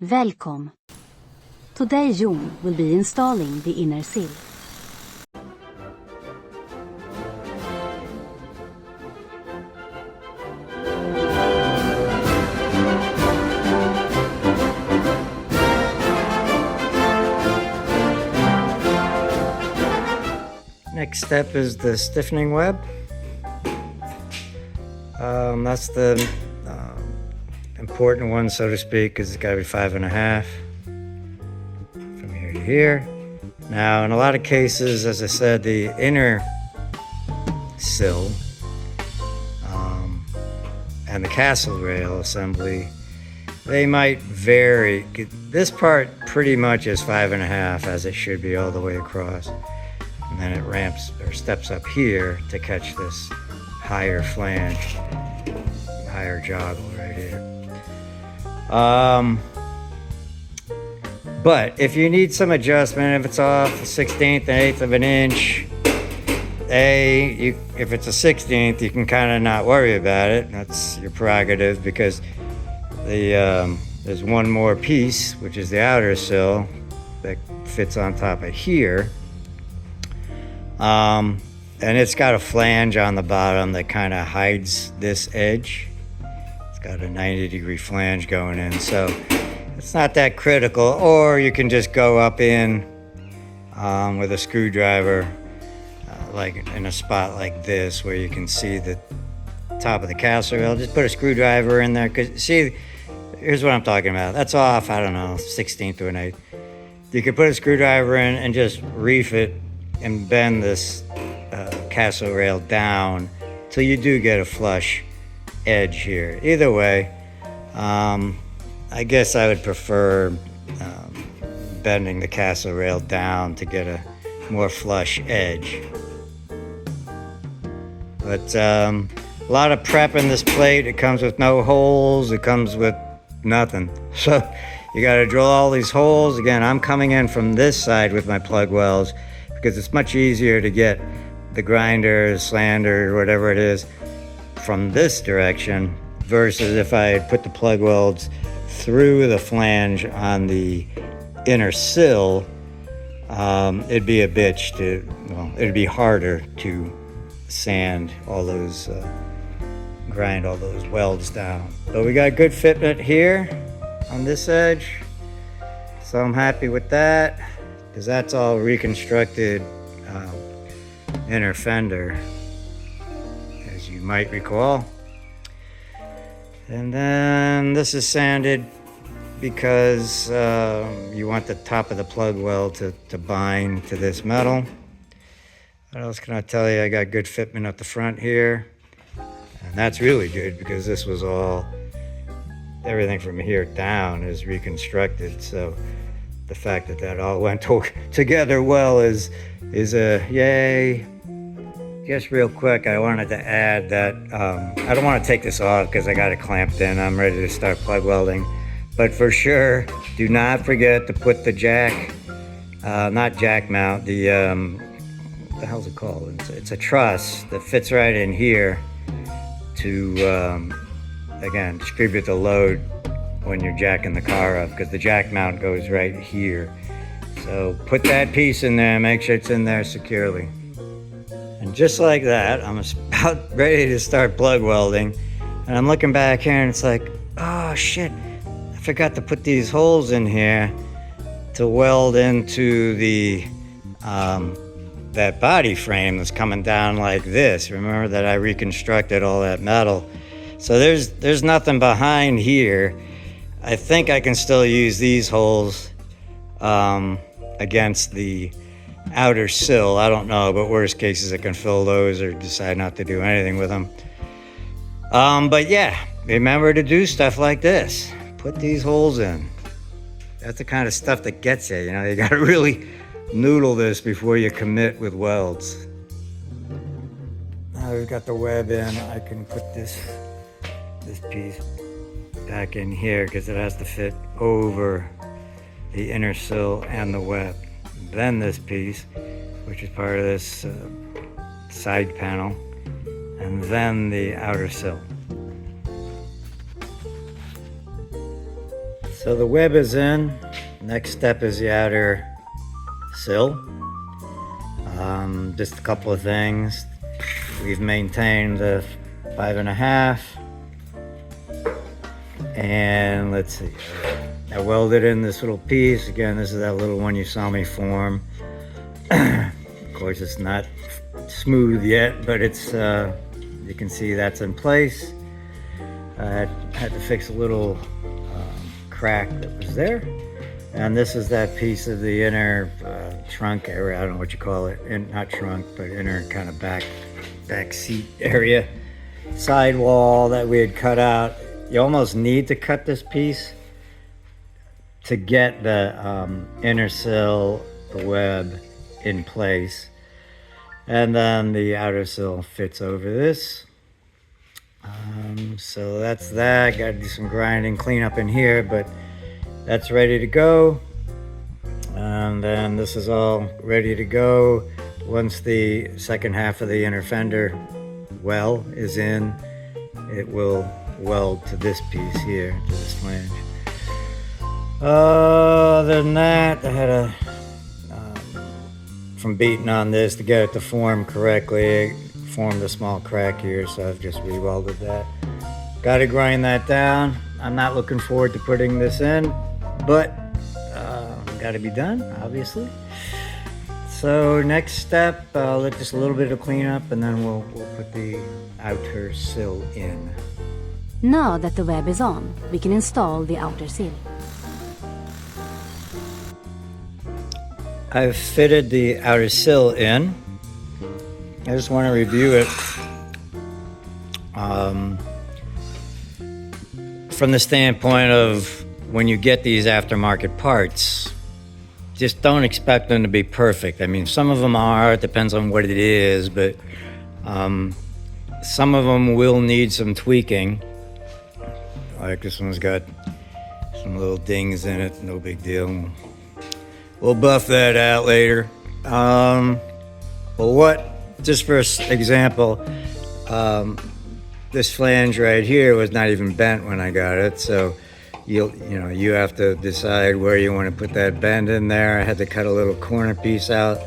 Welcome. Today Jon will be installing the inner sill. Next step is the stiffening web. That's the important one, so to speak, because it's got to be 5.5 from here to here. Now, in a lot of cases, as I said, the inner sill and the castle rail assembly, they might vary. This part pretty much is 5.5, as it should be all the way across. And then it ramps or steps up here to catch this higher flange, higher joggle right here. But if you need some adjustment, if it's off a 1/16, an eighth of an inch, if it's a 1/16, you can kind of not worry about it. That's your prerogative, because there's one more piece, which is the outer sill, that fits on top of here. And it's got a flange on the bottom that kind of hides this edge. It's got a 90-degree flange going in, so it's not that critical. Or you can just go up in with a screwdriver, like in a spot like this where you can see the top of the castle rail. Just put a screwdriver in there, because see, here's what I'm talking about. That's off, I don't know, 1/16 to an eighth. You can put a screwdriver in and just reef it and bend this castle rail down till you do get a flush edge here. Either way, I guess I would prefer bending the castle rail down to get a more flush edge. But a lot of prep in this plate. It comes with no holes. It comes with nothing. So you got to drill all these holes. Again, I'm coming in from this side with my plug welds, because it's much easier to get the grinder, slander, whatever it is, from this direction, versus if I had put the plug welds through the flange on the inner sill, it'd be a bitch to, well, it'd be harder to sand all those, grind all those welds down. So we got good fitment here on this edge, so I'm happy with that, because that's all reconstructed inner fender, as you might recall. And then this is sanded because you want the top of the plug weld to bind to this metal. What else can I tell you? I got good fitment at the front here, and that's really good, because this was all, everything from here down is reconstructed. So the fact that that all went together well is a yay. Just real quick, I wanted to add that I don't want to take this off because I got it clamped in. I'm ready to start plug welding. But for sure, do not forget to put the jack, not jack mount, what the hell's it called? It's a truss that fits right in here to, again, distribute the load when you're jacking the car up, because the jack mount goes right here. So put that piece in there, make sure it's in there securely. And just like that, I'm about ready to start plug welding, and I'm looking back here and it's like, oh shit, I forgot to put these holes in here to weld into the that body frame that's coming down like this. Remember that I reconstructed all that metal, so there's nothing behind here. I think I can still use these holes against the outer sill. I don't know, but worst cases I can fill those or decide not to do anything with them. But yeah, remember to do stuff like this. Put these holes in. That's the kind of stuff that gets you, you know. You gotta really noodle this before you commit with welds. Now we've got the web in, I can put this piece back in here, because it has to fit over the inner sill and the web. Then this piece, which is part of this side panel, and then the outer sill. So the web is in. Next step is the outer sill. Just a couple of things. We've maintained the 5.5. And let's see. I welded in this little piece. Again, this is that little one you saw me form. Of course, it's not smooth yet, but it's, you can see that's in place. I had to fix a little crack that was there. And this is that piece of the inner trunk area. I don't know what you call it. Not trunk, but inner kind of back seat area. Sidewall that we had cut out. You almost need to cut this piece to get the inner sill, the web in place. And then the outer sill fits over this. So that's that. Got to do some grinding, clean up in here, but that's ready to go. And then this is all ready to go. Once the second half of the inner fender well is in, it will weld to this piece here, to this flange. Other than that, I had a from beating on this to get it to form correctly, it formed a small crack here, so I've just re-welded that. Got to grind that down. I'm not looking forward to putting this in, but got to be done, obviously. So next step, just a little bit of cleanup, and then we'll put the outer sill in. Now that the web is on, we can install the outer sill. I've fitted the outer sill in. I just want to review it from the standpoint of when you get these aftermarket parts, just don't expect them to be perfect. I mean, some of them are, it depends on what it is, but some of them will need some tweaking. Like this one's got some little dings in it, no big deal. We'll buff that out later. Just for example, this flange right here was not even bent when I got it, so you have to decide where you want to put that bend in there. I had to cut a little corner piece out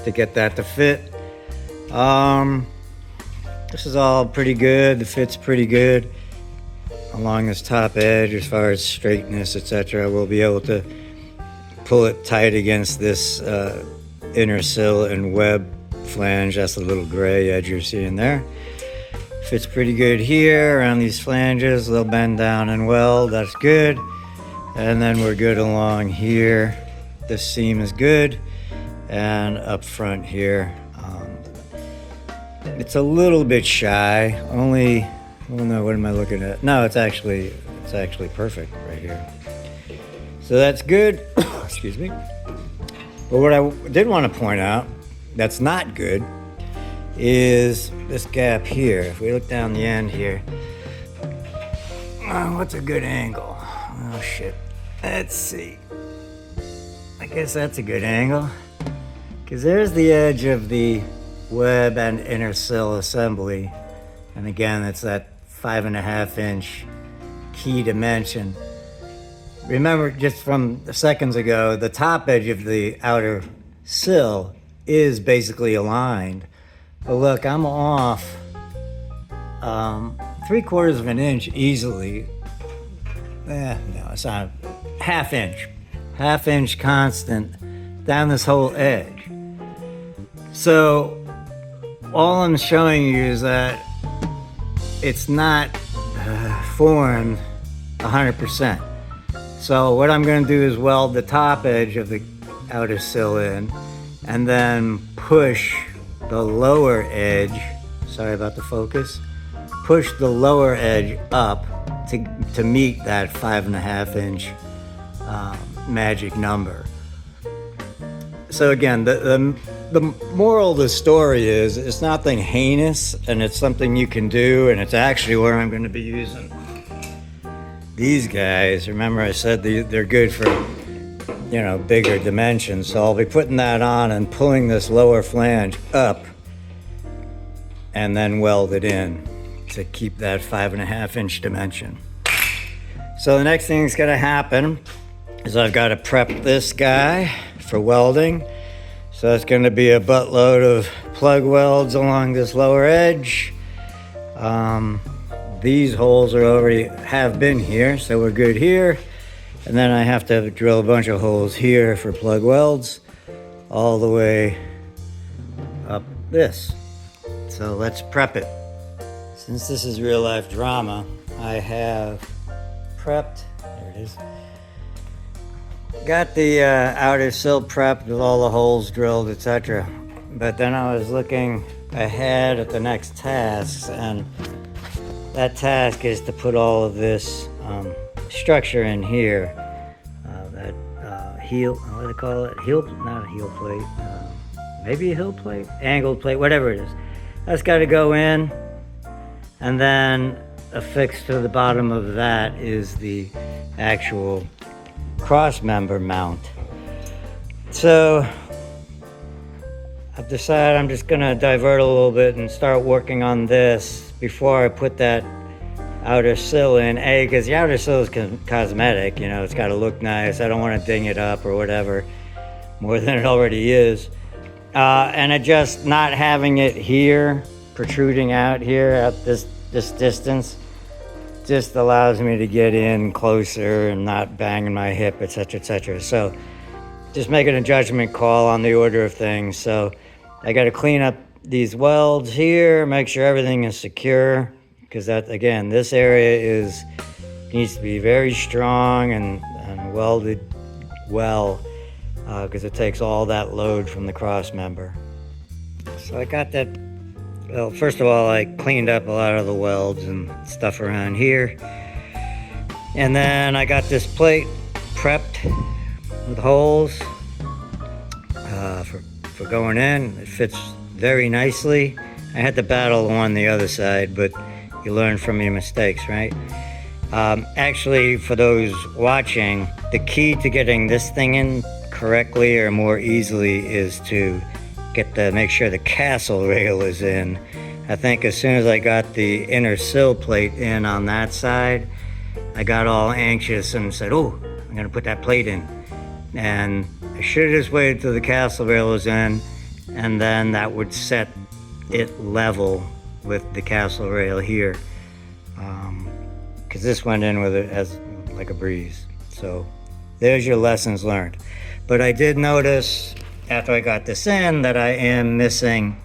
to get that to fit. This is all pretty good. The fit's pretty good along this top edge as far as straightness, etc. We'll be able to pull it tight against this inner sill and web flange. That's the little gray edge you're seeing there. Fits pretty good here around these flanges. They'll bend down and weld. That's good. And then we're good along here. This seam is good. And up front here, it's a little bit shy. Only, well, no, what am I looking at? No, it's actually perfect right here. So that's good. Excuse me. But what I did want to point out that's not good is this gap here. If we look down the end here, what's a good angle? Oh shit. Let's see. I guess that's a good angle, because there's the edge of the web and inner sill assembly, and again it's that 5.5 inch key dimension. Remember, just from seconds ago, the top edge of the outer sill is basically aligned. But look, I'm off 3/4 of an inch easily. No, it's not. Half inch constant down this whole edge. So all I'm showing you is that it's not formed 100%. So what I'm going to do is weld the top edge of the outer sill in, and then push the lower edge, sorry about the focus, push the lower edge up to meet that 5.5 inch magic number. So again, the moral of the story is it's nothing heinous, and it's something you can do, and it's actually where I'm going to be using these guys. Remember I said they're good for, bigger dimensions. So I'll be putting that on and pulling this lower flange up and then weld it in to keep that 5.5 inch dimension. So the next thing that's gonna happen is I've got to prep this guy for welding. So it's gonna be a buttload of plug welds along this lower edge. These holes are already have been here, so we're good here. And then I have to drill a bunch of holes here for plug welds all the way up this. So let's prep it. Since this is real life drama, I have prepped, there it is. Got the outer sill prepped with all the holes drilled, etc. But then I was looking ahead at the next tasks, and that task is to put all of this structure in here. That heel, what do they call it? Heel, not a heel plate. Maybe a heel plate? Angled plate, whatever it is. That's got to go in. And then affixed to the bottom of that is the actual cross member mount. So I've decided I'm just gonna divert a little bit and start working on this before I put that outer sill in. Because the outer sill is cosmetic, you know, it's gotta look nice. I don't wanna ding it up or whatever more than it already is. And it just not having it here, protruding out here at this distance, just allows me to get in closer and not banging my hip, etc., etc. So just making a judgment call on the order of things. So I got to clean up these welds here, make sure everything is secure, because that, again, this area needs to be very strong and welded well, because it takes all that load from the cross member. So I got that. Well, first of all, I cleaned up a lot of the welds and stuff around here. And then I got this plate prepped with holes for going in. It fits very nicely. I had to battle on the other side, but you learn from your mistakes, right? Actually, for those watching, the key to getting this thing in correctly or more easily is to make sure the castle rail is in. I think as soon as I got the inner sill plate in on that side, I got all anxious and said, oh, I'm gonna put that plate in. And I should have just waited till the castle rail was in, and then that would set it level with the castle rail here. Because this went in with it as like a breeze. So there's your lessons learned. But I did notice after I got this in that I am missing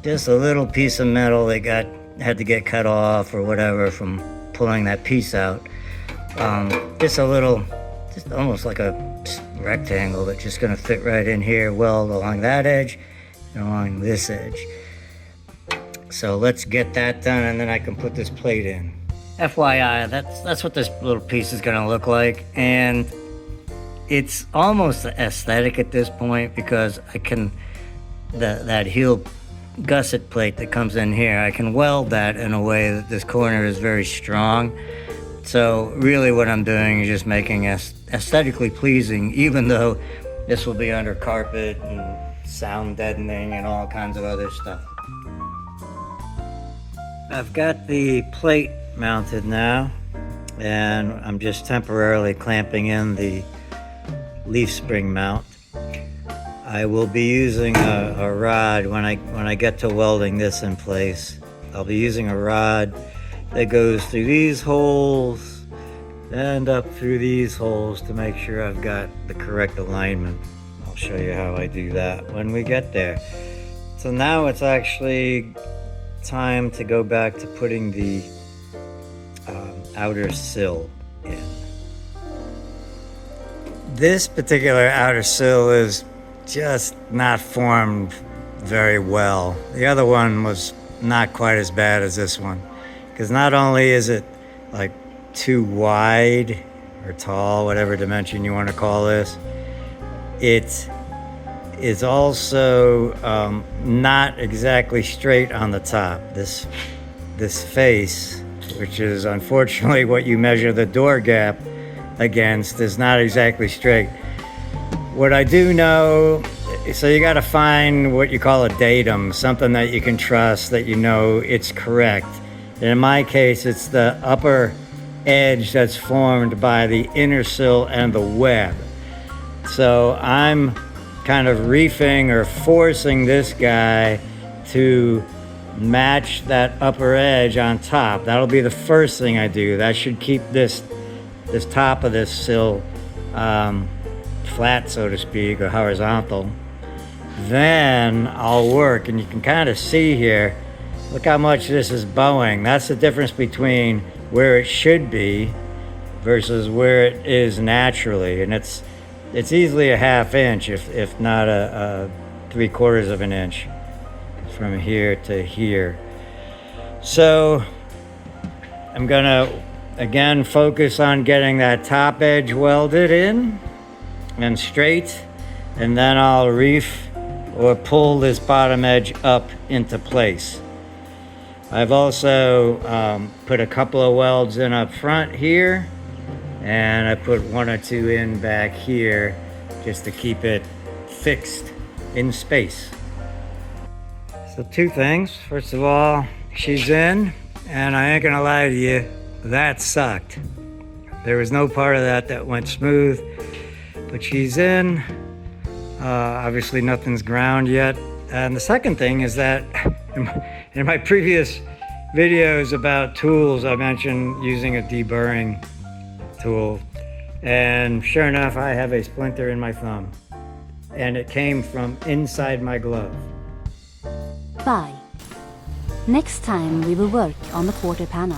just a little piece of metal that had to get cut off or whatever from pulling that piece out. Just almost like a rectangle that's just gonna fit right in here, weld along that edge and along this edge. So let's get that done, and then I can put this plate in. FYI, that's what this little piece is gonna look like, and it's almost aesthetic at this point because I can, that heel gusset plate that comes in here, I can weld that in a way that this corner is very strong. So really what I'm doing is just making it aesthetically pleasing, even though this will be under carpet and sound deadening and all kinds of other stuff. I've got the plate mounted now, and I'm just temporarily clamping in the leaf spring mount. I will be using a rod when I get to welding this in place. I'll be using a rod that goes through these holes and up through these holes to make sure I've got the correct alignment. I'll show you how I do that when we get there. So now it's actually time to go back to putting the outer sill in. This particular outer sill is just not formed very well. The other one was not quite as bad as this one, because not only is it like too wide or tall, whatever dimension you want to call this, it is also not exactly straight on the top. This face, which is unfortunately what you measure the door gap against, is not exactly straight. What I do know, so you got to find what you call a datum, something that you can trust, that you know it's correct. And in my case, it's the upper edge that's formed by the inner sill and the web. So I'm kind of reefing or forcing this guy to match that upper edge on top. That'll be the first thing I do. That should keep this top of this sill flat, so to speak, or horizontal. Then I'll work, and you can kind of see here, look how much this is bowing. That's the difference between where it should be versus where it is naturally. And it's easily a ½ inch, if not a 3/4 of an inch from here to here. So I'm gonna again focus on getting that top edge welded in and straight, and then I'll reef or pull this bottom edge up into place. I've also put a couple of welds in up front here, and I put 1 or 2 in back here just to keep it fixed in space. So 2 things. First of all, she's in, and I ain't gonna lie to you, that sucked. There was no part of that went smooth, but she's in. Obviously nothing's ground yet. And the second thing is that in my previous videos about tools, I mentioned using a deburring tool. And sure enough, I have a splinter in my thumb. And it came from inside my glove. Bye. Next time we will work on the quarter panel.